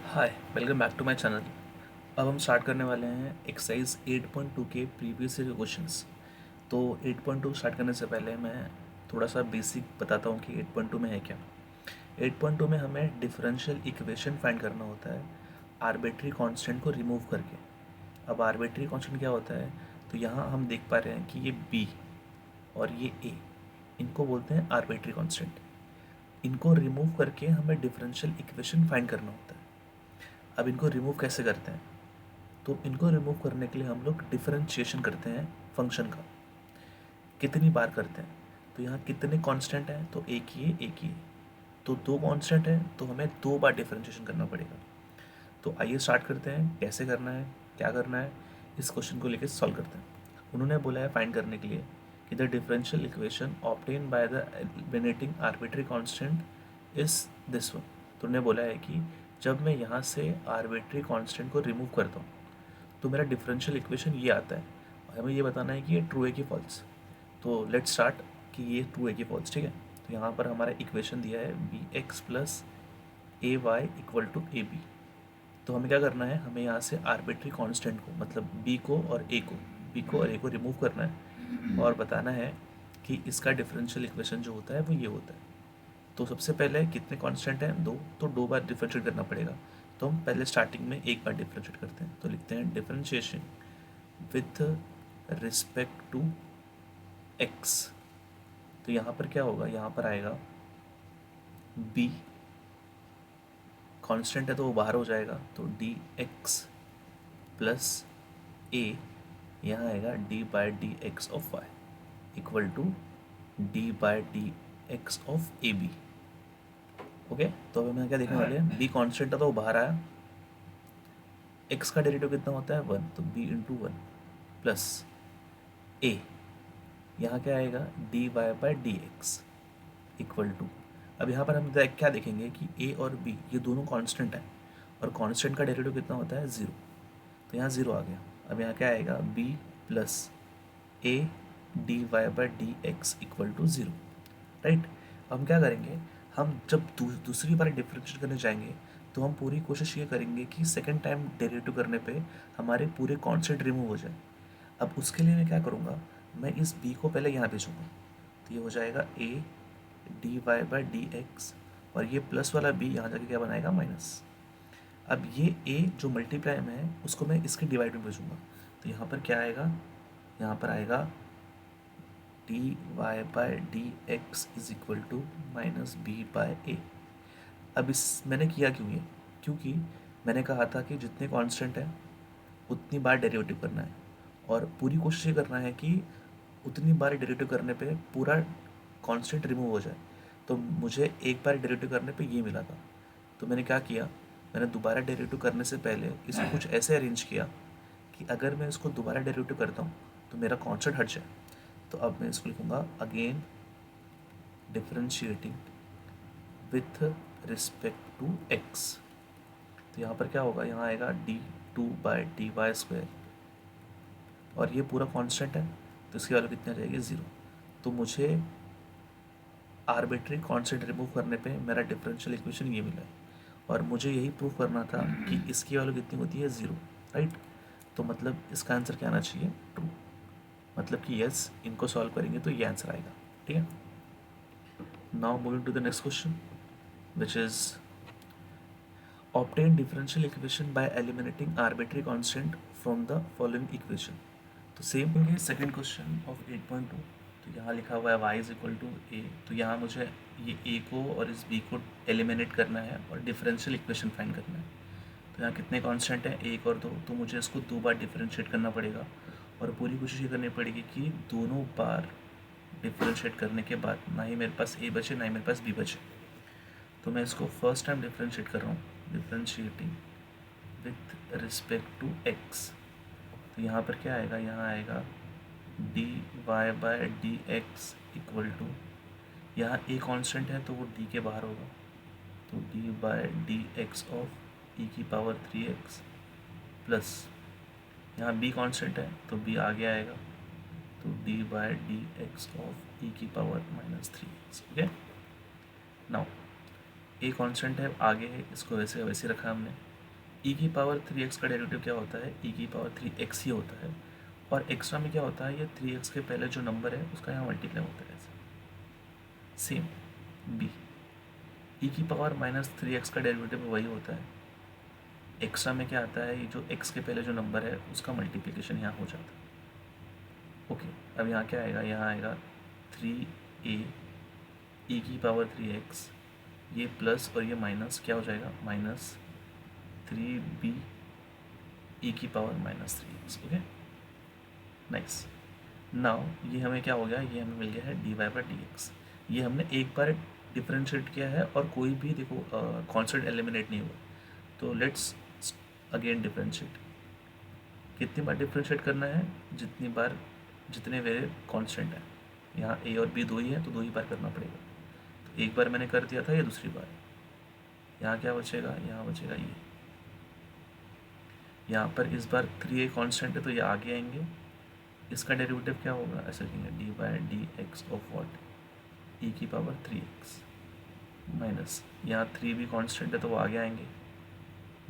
Hi, welcome back to my channel. अब हम start करने वाले हैं एक्सरसाइज 8.2 के प्रीवियस ईयर क्वेश्चंस। तो 8.2 स्टार्ट करने से पहले मैं थोड़ा सा बेसिक बताता हूँ कि 8.2 में है क्या। 8.2 में हमें डिफरेंशियल इक्वेशन फाइंड करना होता है आर्बिट्री कांस्टेंट को रिमूव करके। अब आर्बिट्री कांस्टेंट क्या होता है, तो यहाँ हम देख पा रहे हैं कि ये बी और ये ए, इनको बोलते हैं आर्बिट्री कांस्टेंट। इनको रिमूव करके हमें डिफरेंशियल इक्वेशन फाइंड करना होता है। अब इनको रिमूव कैसे करते हैं, तो इनको रिमूव करने के लिए हम लोग डिफरेंशिएशन करते हैं फंक्शन का। कितनी बार करते हैं, तो यहाँ कितने कांस्टेंट हैं, तो एक ही है, एक ही है। तो दो कांस्टेंट है तो हमें दो बार डिफरेंशिएशन करना पड़ेगा। तो आइए स्टार्ट करते हैं, कैसे करना है, क्या करना है, इस क्वेश्चन को लेकर सॉल्व करते हैं। उन्होंने बोला है फाइंड करने के लिए कि the differential equation obtain by the eliminating arbitrary constant is this one. तो उन्होंने बोला है कि जब मैं यहाँ से आर्बिट्री कांस्टेंट को रिमूव करता हूँ तो मेरा डिफरेंशियल इक्वेशन ये आता है और हमें ये बताना है कि ये ट्रू है कि फॉल्स। तो लेट्स स्टार्ट कि ये ट्रू है कि फॉल्स। ठीक है, तो यहाँ पर हमारा इक्वेशन दिया है B X plus A Y equal to A B. तो हमें क्या करना है, हमें यहाँ से आर्बिट्री कांस्टेंट को, मतलब बी को और ए को, रिमूव करना है और बताना है कि इसका डिफरेंशियल इक्वेशन जो होता है वो ये होता है। तो सबसे पहले कितने कांस्टेंट हैं, दो, तो दो बार डिफरेंशिएट करना पड़ेगा। तो हम पहले स्टार्टिंग में एक बार डिफरेंशिएट करते हैं, तो लिखते हैं differentiation with respect to X. तो यहाँ पर क्या होगा, यहाँ पर आएगा बी, कांस्टेंट है तो वो बाहर हो जाएगा, तो डी एक्स प्लस ए, यहाँ आएगा D by D X of Y equal to D by D X of A B. Okay, तो अब हमें क्या देखने वाले हैं, बी कांस्टेंट था तो वो बाहर आया, एक्स का डेरिवेटिव कितना होता है, वन, तो B into one plus A, यहाँ क्या आएगा D Y by D X equal to. अब यहाँ पर हम क्या देखेंगे कि ए और बी ये दोनों कांस्टेंट हैं और कांस्टेंट का डेरिवेटिव कितना होता है, ज़ीरो। तो यहाँ ज़ीरो आ गया। अब यहाँ क्या आएगा B plus A D Y by D X equal to zero, right. हम क्या करेंगे, हम जब दूसरी बार डिफरेंशिएट करने जाएंगे तो हम पूरी कोशिश ये करेंगे कि सेकेंड टाइम डेरिवेटिव करने पे हमारे पूरे कांस्टेंट रिमूव हो जाए। अब उसके लिए मैं क्या करूँगा, मैं इस बी को पहले यहाँ भेजूँगा, तो ये हो जाएगा A D Y by D X, और ये प्लस वाला बी यहाँ जाके क्या बनाएगा, माइनस। अब ये ए जो मल्टीप्लाई में है उसको मैं इसके डिवाइड में भेजूँगा, तो यहाँ पर क्या आएगा, यहाँ पर आएगा D Y by D X is equal to minus B by A. अब इस मैंने किया क्यों ये, क्योंकि मैंने कहा था कि जितने कांस्टेंट हैं उतनी बार डेरिवेटिव करना है और पूरी कोशिश ये करना है कि उतनी बार डेरिवेटिव करने पे पूरा कांस्टेंट रिमूव हो जाए। तो मुझे एक बार डेरिवेटिव करने पे ये मिला था, तो मैंने क्या किया, मैंने दोबारा डेरिवेटिव करने से पहले इसको कुछ ऐसे अरेंज किया कि अगर मैं इसको दोबारा डेरिवेटिव करता हूँ तो मेरा कांस्टेंट हट जाए। तो अब मैं इसको लिखूँगा again differentiating with respect to X. तो यहाँ पर क्या होगा, यहाँ आएगा D two by D Y square, और ये पूरा कांस्टेंट है तो इसकी वैल्यू कितनी आ जाएगी, ज़ीरो। तो मुझे आर्बिट्री कांस्टेंट रिमूव करने पे मेरा डिफरेंशियल इक्वेशन ये मिला है और मुझे यही प्रूव करना था कि इसकी वैल्यू कितनी होती है, ज़ीरो, राइट। तो मतलब इसका आंसर क्या आना चाहिए, ट्रू। मतलब कि यस, इनको सॉल्व करेंगे तो ये आंसर आएगा। ठीक है, now moving to the next question which is obtain differential equation by eliminating arbitrary constant from the following equation। तो सेम है सेकेंड क्वेश्चन ऑफ 8.2। तो यहाँ लिखा हुआ है y इज इक्वल टू ए, तो यहाँ मुझे ये a को और इस b को एलिमिनेट करना है और डिफरेंशियल इक्वेशन फाइंड करना है। तो यहाँ कितने कांस्टेंट हैं, एक और दो, तो मुझे इसको दो बार डिफरेंशिएट करना पड़ेगा और पूरी कोशिश ये करनी पड़ेगी कि दोनों बार डिफरेंशिएट करने के बाद ना ही मेरे पास a बचे ना ही मेरे पास b बचे। तो मैं इसको फर्स्ट टाइम डिफरेंशिएट कर रहा हूँ, differentiating with respect to X. तो यहाँ पर क्या आएगा, यहाँ आएगा D Y by D X equal to, यहाँ ए कांस्टेंट है तो वो डी के बाहर होगा, तो D by D X of E की पावर 3x प्लस यहाँ बी कांस्टेंट है तो बी आगे आएगा, तो D by D X of E की power -3x। Okay, now A constant है आगे है, इसको वैसे वैसे रखा हमने, ई की पावर 3x का डेरिवेटिव क्या होता है, ई की पावर 3x ही होता है, और एक्स्ट्रा में क्या होता है, ये 3x के पहले जो नंबर है उसका यहाँ मल्टीप्लाई होता है ऐसे। सेम बी, ई की पावर -3x का डेरिवेटिव वही होता है, एक्स्ट्रा में क्या आता है, ये जो x के पहले जो नंबर है उसका मल्टीप्लिकेशन यहाँ हो जाता है। ओके, अब यहाँ क्या आएगा, यहाँ आएगा 3a ई की पावर 3x, ये प्लस और ये माइनस क्या हो जाएगा, -3b ई की power -3x। Okay nice. Now ये हमें क्या हो गया, ये हमें मिल गया है dy/dx। ये हमने एक बार डिफरेंशिएट किया है और कोई भी देखो कांस्टेंट एलिमिनेट नहीं हुआ, तो लेट्स अगेन डिफरेंशिएट। कितनी बार डिफरेंशिएट करना है, जितनी बार जितने वेरिएबल कांस्टेंट है। यहाँ a और b दो ही है तो दो ही बार करना पड़ेगा, तो एक बार मैंने कर दिया था, ये दूसरी बार। यहाँ क्या बचेगा, यहाँ बचेगा ये, यहाँ पर इस बार 3a कांस्टेंट है तो ये आगे आएंगे, इसका डेरिवेटिव क्या होगा, ऐसे लिखेंगे dy/dx ऑफ व्हाट, ई की पावर 3x माइनस, यहाँ 3 भी कांस्टेंट है तो वो आगे आएंगे,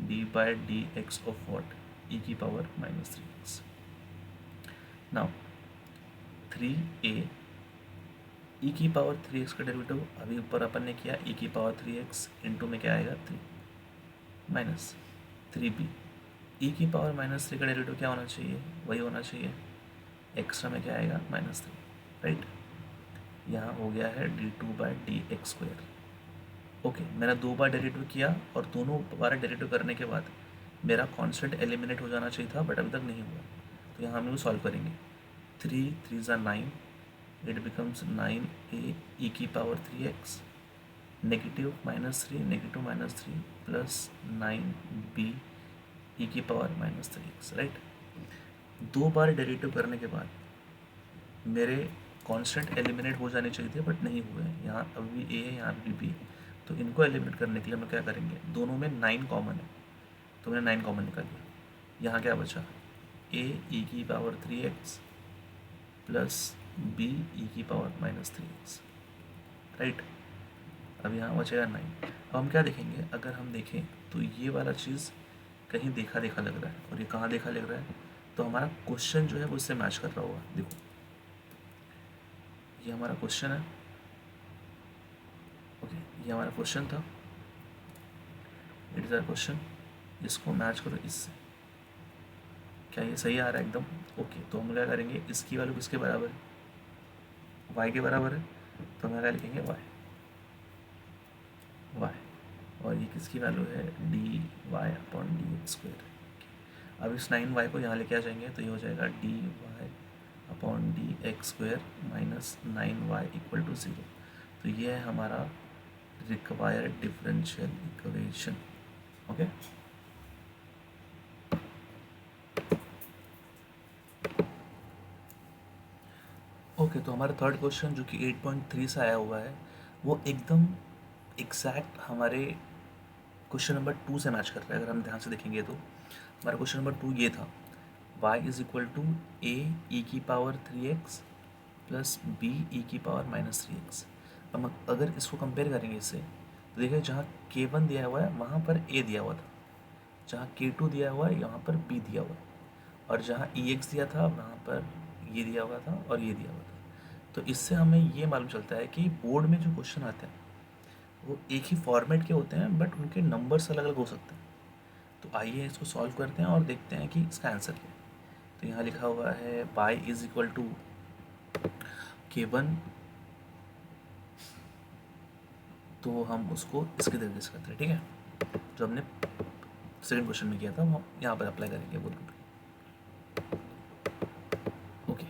dy/dx ऑफ व्हाट, ई की पावर -3x। नाउ 3a ई की पावर 3x का डेरिवेटिव अभी ऊपर अपन ने किया, ई की पावर 3x इंटू में क्या आएगा 3 माइनस 3b, ई की पावर -3 का डेरिवेटिव क्या होना चाहिए, वही होना चाहिए, एक्स्ट्रा में क्या आएगा -3, राइट। यहाँ हो गया है d2/dx²। ओके, मैंने दो बार डेरिवेटिव किया और दोनों बार डेरिवेटिव करने के बाद मेरा कांस्टेंट एलिमिनेट हो जाना चाहिए था, बट अभी तक नहीं हुआ, तो यहाँ हम लोग सॉल्व करेंगे। 3 3 9, इट बिकम्स 9a ई की power 3x negative -3 negative -3 plus 9b ई की पावर -3x, राइट। दो बार डेरिवेटिव करने के बाद मेरे कांस्टेंट एलिमिनेट हो जाने चाहिए थे, बट नहीं हुए हैं। यहाँ अभी a है, यहाँ भी b है, तो इनको एलिमिनेट करने के लिए हम क्या करेंगे, दोनों में 9 कॉमन है, तो मैंने 9 कॉमन निकाल लिया। यहाँ क्या बचा, a ई की पावर 3x प्लस b ई की पावर -3x, राइट। अब यहाँ बचेगा 9। अब हम क्या देखेंगे, अगर हम देखें तो ये वाला चीज़ कहीं देखा देखा लग रहा है, और ये कहाँ देखा लग रहा है, तो हमारा क्वेश्चन जो है वो इससे मैच कर रहा होगा। देखो ये हमारा क्वेश्चन है, ओके, ये हमारा क्वेश्चन था, इट इज़ आवर क्वेश्चन, इसको मैच करो इससे, क्या ये सही आ रहा है एकदम, ओके। तो हम क्या करेंगे, इसकी वैल्यू किसके बराबर है, y के बराबर है, तो हम क्या लिखेंगे y, और ये किसकी वैल्यू है, dy/dx²। अब इस 9y को यहाँ लेके आ जाएंगे तो ये हो जाएगा dy/dx² minus 9y equal to 0। तो ये है हमारा required differential equation, okay. Okay, तो हमारा थर्ड क्वेश्चन जो कि 8.3 से आया हुआ है, वो एकदम एग्जैक्ट हमारे क्वेश्चन नंबर 2 से मैच कर रहा है। अगर हम ध्यान से देखेंगे तो हमारा क्वेश्चन नंबर 2 ये था, y is equal to a E की पावर 3x प्लस b ई की पावर -3x। हम अगर इसको कंपेयर करेंगे इससे, तो देखिए जहाँ k1 दिया हुआ है वहाँ पर a दिया हुआ था, जहाँ k2 दिया हुआ है यहाँ पर b दिया हुआ है, और जहाँ ex दिया था वहाँ पर ये दिया हुआ था और ये दिया हुआ था। तो इससे हमें ये मालूम चलता है कि बोर्ड में जो क्वेश्चन आते हैं वो एक ही फॉर्मेट के होते हैं, बट उनके नंबर्स अलग अलग हो सकते हैं। तो आइए इसको सॉल्व करते हैं और देखते हैं कि इसका आंसर क्या है। तो यहाँ लिखा हुआ है y is equal to k1, तो हम उसको इसके तरीके से करते हैं, ठीक है, जो हमने सेकंड क्वेश्चन में किया था वो यहाँ पर अप्लाई करेंगे बोल के। ओके,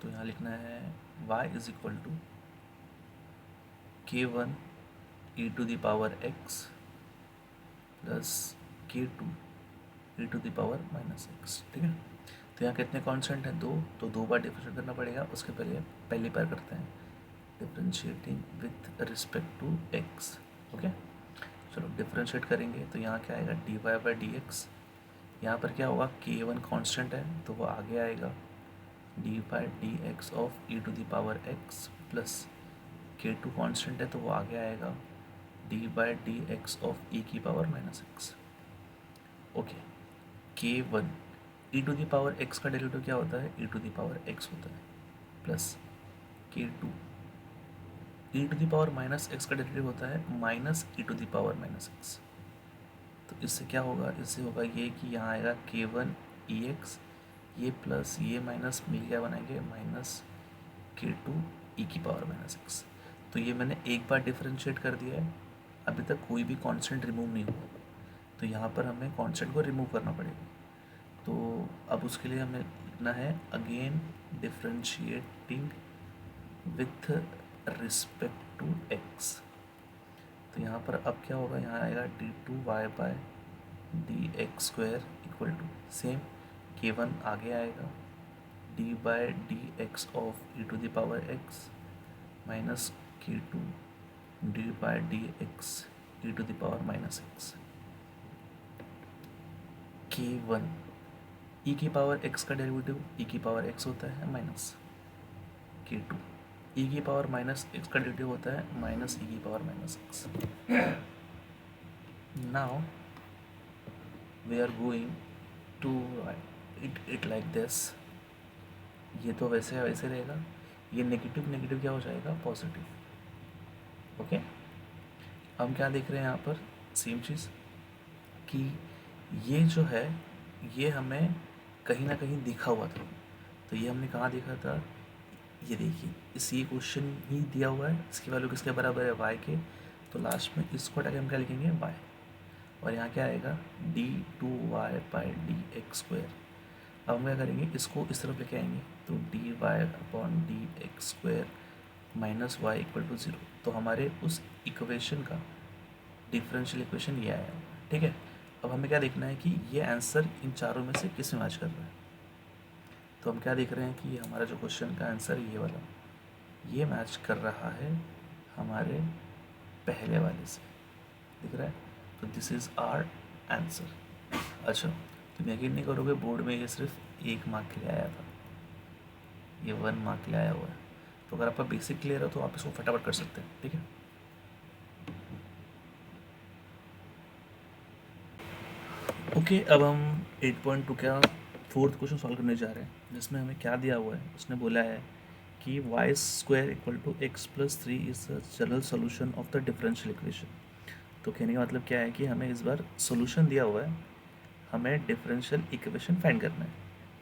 तो यहाँ लिखना है y is equal to k1 e to the power x plus k2 e to the power -x, ठीक है। तो यहाँ कितने कांस्टेंट हैं, दो, तो दो बार डिफरेंशिएट करना पड़ेगा। उसके पहले पहली बार करते हैं differentiating with respect to x, okay. चलो डिफरेंशिएट करेंगे तो यहाँ क्या आएगा dy/dx, यहाँ पर क्या होगा, k1 कांस्टेंट है तो वो आगे आएगा dy/dx of e to the power x plus k2 constant है तो वो आगे आएगा D by D X of E की power minus X. Okay, K one E to the power X का डेरिवेटिव क्या होता है, E to the power X होता है, plus K two E to the power minus X का derivative होता है minus E to the power minus X. तो इससे क्या होगा, इससे होगा ये कि यहाँ आएगा के वन ई एक्स, ये प्लस ये माइनस मिल गया, बनाएंगे माइनस के टू ई की पावर माइनस एक्स। तो ये मैंने एक बार डिफरेंशिएट कर दिया है, अभी तक कोई भी कांस्टेंट रिमूव नहीं हुआ, तो यहाँ पर हमें कांस्टेंट को रिमूव करना पड़ेगा। तो अब उसके लिए हमें लिखना है again differentiating with respect to X. तो यहाँ पर अब क्या होगा, यहाँ आएगा D two Y by D X square equal to same K one आगे आएगा D by D X of E to the power X minus K two D by D X E to the power minus X. K one E की power X का derivative E की power X होता है minus K two E की power minus X का derivative होता है minus E की power minus X. Now we are going to it like this. ये तो वैसे वैसे रहेगा, ये नेगेटिव नेगेटिव क्या हो जाएगा, पॉजिटिव। ओके, हम क्या देख रहे हैं यहाँ पर, सेम चीज़ कि ये जो है ये हमें कहीं ना कहीं दिखा हुआ था। तो ये हमने कहाँ देखा था, ये देखिए इस ये क्वेश्चन ही दिया हुआ है, इसकी वैल्यू किसके बराबर है, वाई के। तो लास्ट में इसको हटा के हम क्या लिखेंगे, वाई, और यहाँ क्या आएगा D two Y by D X square. अब हम क्या करेंगे, इसको इस तरफ लेके आएंगे, तो D Y upon D X square minus Y equal to zero. तो हमारे उस इक्वेशन का डिफरेंशियल इक्वेशन ये आया, ठीक है। अब हमें क्या देखना है कि ये आंसर इन चारों में से किस में मैच कर रहा है। तो हम क्या देख रहे हैं कि हमारा जो क्वेश्चन का आंसर ये वाला, ये मैच कर रहा है हमारे पहले वाले से, दिख रहा है। तो दिस इज़ आवर आंसर। अच्छा, तुम यकीन नहीं करोगे, बोर्ड में ये सिर्फ 1 मार्क के लिए आया था, ये 1 मार्क के लिए आया हुआ है। तो अगर आपका बेसिक क्लियर है तो आप इसको फटाफट कर सकते हैं, ठीक है। ओके, अब हम 8.2 का फोर्थ क्वेश्चन सॉल्व करने जा रहे हैं, जिसमें हमें क्या दिया हुआ है, उसने बोला है कि Y square equal to X plus 3 is the general solution of the differential equation. तो कहने का मतलब क्या है कि हमें इस बार सोल्यूशन दिया हुआ है, हमें डिफरेंशियल इक्वेशन फाइंड करना है।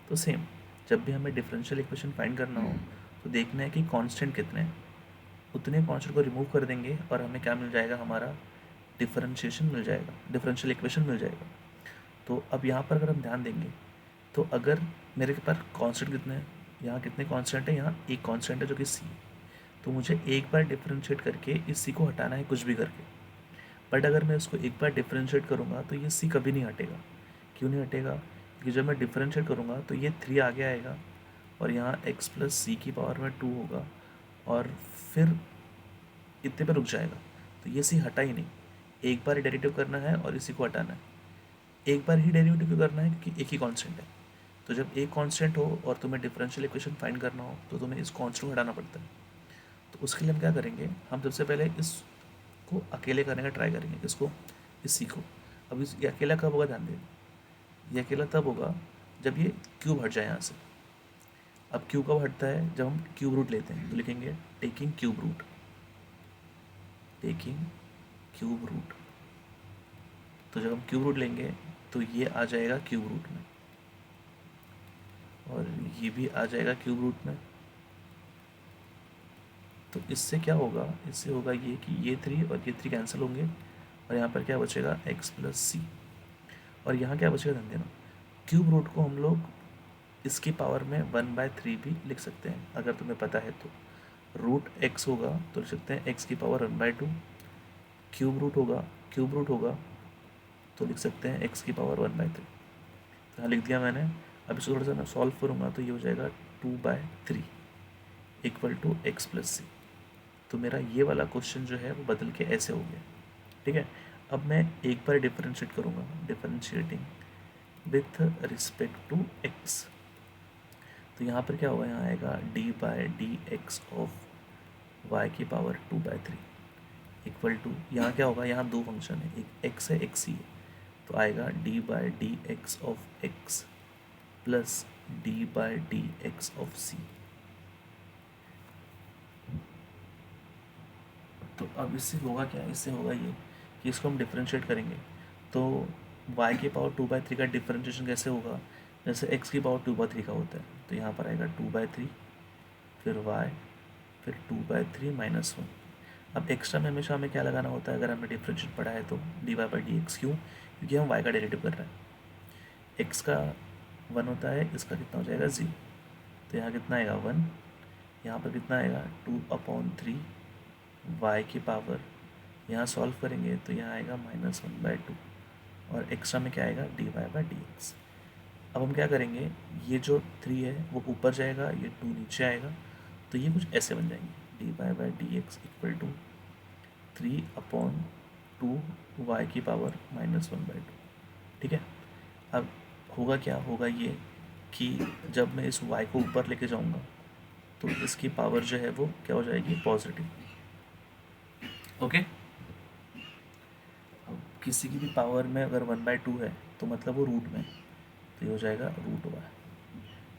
तो सेम, जब भी हमें डिफरेंशियल इक्वेशन फाइंड करना हो तो देखना है कि कांस्टेंट कितने हैं, उतने कांस्टेंट को रिमूव कर देंगे और हमें क्या मिल जाएगा, हमारा डिफरेंशिएशन मिल जाएगा, डिफरेंशियल इक्वेशन मिल जाएगा। तो अब यहाँ पर अगर हम ध्यान देंगे तो अगर मेरे के पास कांस्टेंट कितने हैं, यहाँ कितने कांस्टेंट है, यहाँ एक कांस्टेंट है जो कि सी, तो मुझे एक बार डिफरेंशिएट करके इस सी को हटाना है कुछ भी करके। बट अगर मैं इसको एक बार डिफरेंशिएट करूँगा तो ये सी कभी नहीं हटेगा। क्यों नहीं हटेगा, क्योंकि जब मैं डिफरेंशिएट करूँगा तो ये 3 आगे आएगा और यहाँ एक्स प्लस सी की पावर में 2 होगा और फिर इतने पर रुक जाएगा। तो ये सी हटा ही नहीं, एक बार डेरिवेटिव करना है और इसी को हटाना है। एक बार ही डेरिवेटिव क्यों करना है, क्योंकि एक ही कांस्टेंट है। तो जब एक कांस्टेंट हो और तुम्हें डिफरेंशियल इक्वेशन फाइंड करना हो तो तुम्हें इस कांस्टेंट को हटाना पड़ता है। तो उसके लिए हम क्या करेंगे, हम सबसे पहले इसको अकेले करने का ट्राई करेंगे, इसको, इस सी को। अब ये अकेला कब होगा, ध्यान दें, ये अकेला तब होगा जब ये क्यूब हट जाए यहाँ से। अब क्यूब कब हटता है, जब हम क्यूब रूट लेते हैं। तो लिखेंगे taking cube root, taking cube root. तो जब हम क्यूब रूट लेंगे तो ये आ जाएगा क्यूब रूट में और ये भी आ जाएगा क्यूब रूट में। तो इससे क्या होगा, इससे होगा ये कि ये 3 और ये 3 कैंसिल होंगे और यहाँ पर क्या बचेगा, एक्स प्लस सी। और यहाँ क्या बचेगा, ध्यान देना, क्यूब रूट को हम लोग इसकी पावर में 1/3 भी लिख सकते हैं अगर तुम्हें पता है तो। रूट एक्स होगा तो लिख सकते हैं एक्स की पावर 1/2। क्यूब रूट होगा तो लिख सकते हैं एक्स की पावर 1/3। तो यहाँ लिख दिया मैंने। अब इसको थोड़ा सा मैं सॉल्व करूँगा तो ये हो जाएगा 2/3 इक्वल टू एक्स प्लस सी। तो मेरा ये वाला क्वेश्चन जो है वो बदल के ऐसे हो गया, ठीक है। अब मैं एक बार डिफरेंशिएट करूँगा, differentiating with respect to X. तो यहाँ पर क्या होगा, यहाँ आएगा D by D X of Y की पावर 2/3 इक्वल टू, यहाँ क्या होगा, यहाँ दो फंक्शन है, एक एक्स है एक सी है, तो आएगा D by D X of X plus D by D X of C. तो अब इससे होगा क्या, इससे होगा ये कि इसको हम डिफ्रेंशिएट करेंगे तो y के पावर 2/3 का डिफ्रेंशिएशन कैसे होगा, जैसे x की पावर 2/3 का होता है, तो यहाँ पर आएगा 2/3 फिर y फिर 2/3 माइनस 1। अब एक्स्ट्रा में हमेशा हमें क्या लगाना होता है अगर हमने डिफ्रेंशिएट पढ़ा है तो D Y by D X, क्यों, क्योंकि हम y का डेरिवेटिव कर रहे हैं। x का 1 होता है, इसका कितना हो जाएगा 0, तो यहाँ कितना आएगा 1, यहाँ पर कितना आएगा 2/3 y की पावर, यहाँ सॉल्व करेंगे तो यहाँ आएगा -1/2 और एक्स्ट्रा में क्या आएगा D Y by D X. अब हम क्या करेंगे, ये जो 3 है वो ऊपर जाएगा, ये 2 नीचे आएगा, तो ये कुछ ऐसे बन जाएंगे D Y by D X equal to 3/2 Y की पावर -1/2। ठीक है, अब होगा क्या, होगा ये कि जब मैं इस y को ऊपर लेके जाऊंगा तो इसकी पावर जो है वो क्या हो जाएगी, पॉजिटिव। ओके, अब किसी की भी पावर में अगर 1/2 है तो मतलब वो रूट में, तो ये हो जाएगा √y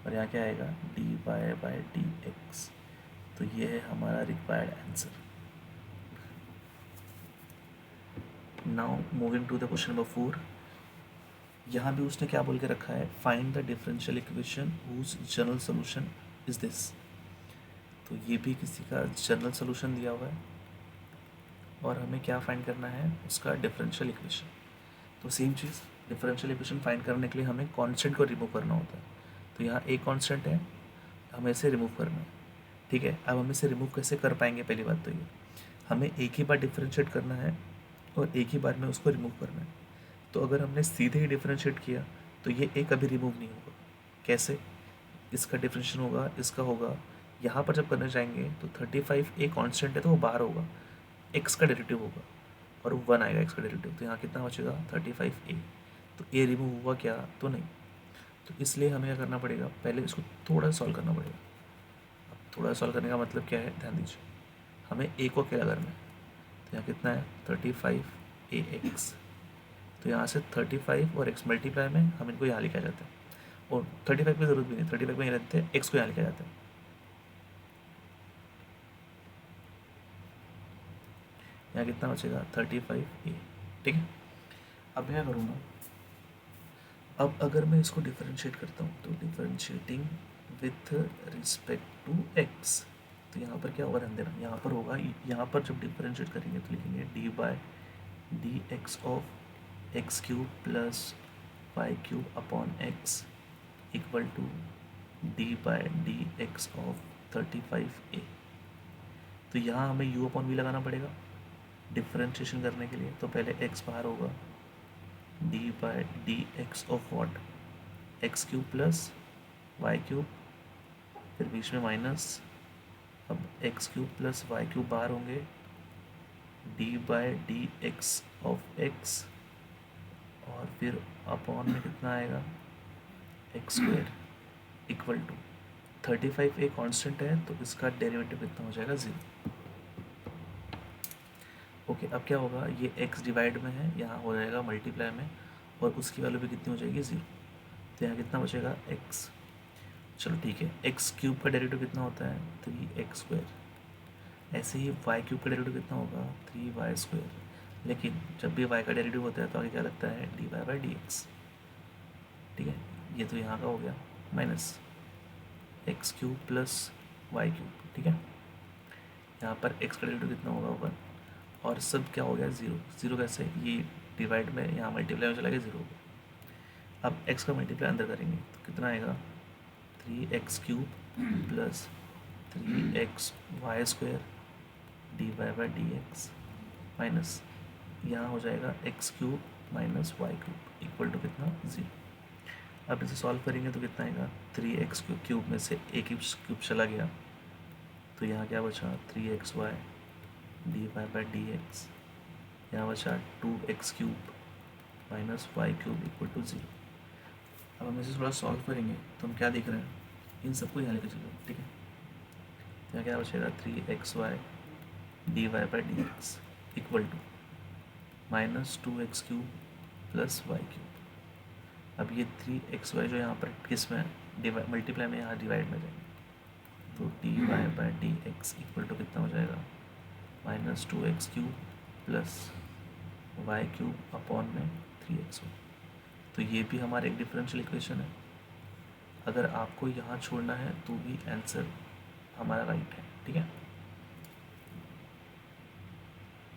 और यहाँ क्या आएगा D Y by D X. तो ये है हमारा required answer. Now moving to the question number 4। यहाँ भी उसने क्या बोल के रखा है, find the differential equation whose general solution is this. तो ये भी किसी का जनरल सोल्यूशन दिया हुआ है और हमें क्या फाइंड करना है, उसका डिफरेंशियल इक्वेशन। तो सेम चीज़, डिफरेंशियल इक्वेशन फाइंड करने के लिए हमें कांस्टेंट को रिमूव करना होता है। तो यहाँ एक कांस्टेंट है, हमें इसे रिमूव करना है। ठीक है, अब हम इसे रिमूव कैसे कर पाएंगे, पहली बात तो ये हमें एक ही बार डिफरेंशिएट करना है और एक ही बार में उसको रिमूव करना है। तो अगर हमने सीधे ही डिफरेंशिएट किया तो ये एक कभी रिमूव नहीं होगा। कैसे, इसका डिफरेंशिएशन होगा, इसका होगा, यहाँ पर जब करने जाएंगे तो 35 एक कांस्टेंट है तो वो बाहर होगा, एक्स का डेरिवेटिव होगा और 1 आएगा एक्स का डेरिवेटिव, तो यहाँ कितना बचेगा 35a। तो a रिमूव हुआ क्या, तो नहीं। तो इसलिए हमें क्या करना पड़ेगा, पहले इसको थोड़ा सॉल्व करना पड़ेगा। अब थोड़ा सॉल्व करने का मतलब क्या है, ध्यान दीजिए, हमें a को अकेला करना है, तो यहाँ कितना है 35ax। तो यहाँ से 35 और x मल्टीप्लाई में हम इनको यहाँ लिखा जाता है, और 35 की ज़रूरत भी नहीं, 35 में ये रहते हैं, x को यहाँ लिखा जाता है। यहाँ कितना बचेगा 35a। ठीक है, अब क्या करूँगा, अब अगर मैं इसको डिफरेंशिएट करता हूँ तो differentiating with respect to x, तो यहाँ पर क्या होगा, ध्यान देना, यहाँ पर होगा, यहाँ पर जब डिफरेंशिएट करेंगे तो लिखेंगे D by D X of X cube plus Y cube upon X equal to D by D X of 35a। तो यहाँ हमें u अपॉन वी लगाना पड़ेगा डिफरेंशिएशन करने के लिए। तो पहले x बाहर होगा, D by D X of what, X cube plus Y cube, फिर बीच में माइनस, अब X cube plus Y cube बाहर होंगे, D by D X of X, और फिर अपॉन में कितना आएगा एक्स स्क्वायर इक्वल टू 35 एक कांस्टेंट है तो इसका डेरिवेटिव कितना हो जाएगा 0। ओके, अब क्या होगा, ये x डिवाइड में है, यहाँ हो जाएगा मल्टीप्लाई में, और उसकी वैल्यू भी कितनी हो जाएगी 0। तो यहाँ कितना बचेगा x। चलो ठीक है, एक्स क्यूब का डेरिवेटिव कितना होता है 3x स्क्वायर। ऐसे ही y क्यूब का डेरिवेटिव कितना होगा 3y स्क्वायर। लेकिन जब भी y का डेरिवेटिव होता है तो आगे क्या लगता है D Y by D X. ठीक है, ये तो यहाँ का हो गया minus X cube plus Y cube. ठीक है, यहाँ पर x का डेरिवेटिव कितना होगा 1, और सब क्या हो गया 0। 0 कैसे, ये डिवाइड में यहाँ मल्टीप्लाई में चला गया 0 हो गया। अब x का मल्टीप्लाई अंदर करेंगे तो कितना आएगा 3x cube plus 3x Y square D Y by D X minus यहाँ हो जाएगा X cube minus Y cube equal to कितना 0। अब इसे सॉल्व करेंगे तो कितना आएगा 3x क्यूब में से एक क्यूब चला गया, तो यहाँ क्या बचा 3x Y D Y by D X, यहाँ बचा 2x cube minus Y cube equal to 0। अब हम इसे थोड़ा सॉल्व करेंगे तो हम क्या देख रहे हैं, इन सबको यहाँ लेकर चलो। ठीक है, यहाँ क्या बचेगा 3x Y D Y by D X equal to -2x³ plus y³। अब ये 3xy जो यहाँ पर किस में डिवाइड मल्टीप्लाई में यहाँ डिवाइड में जाएंगे, तो dy/dx इक्वल टू कितना हो जाएगा, -2x³ प्लस y³ अपॉन में 3xy। तो ये भी हमारा एक डिफरेंशियल इक्वेशन है। अगर आपको यहाँ छोड़ना है तो भी आंसर हमारा राइट है, ठीक है।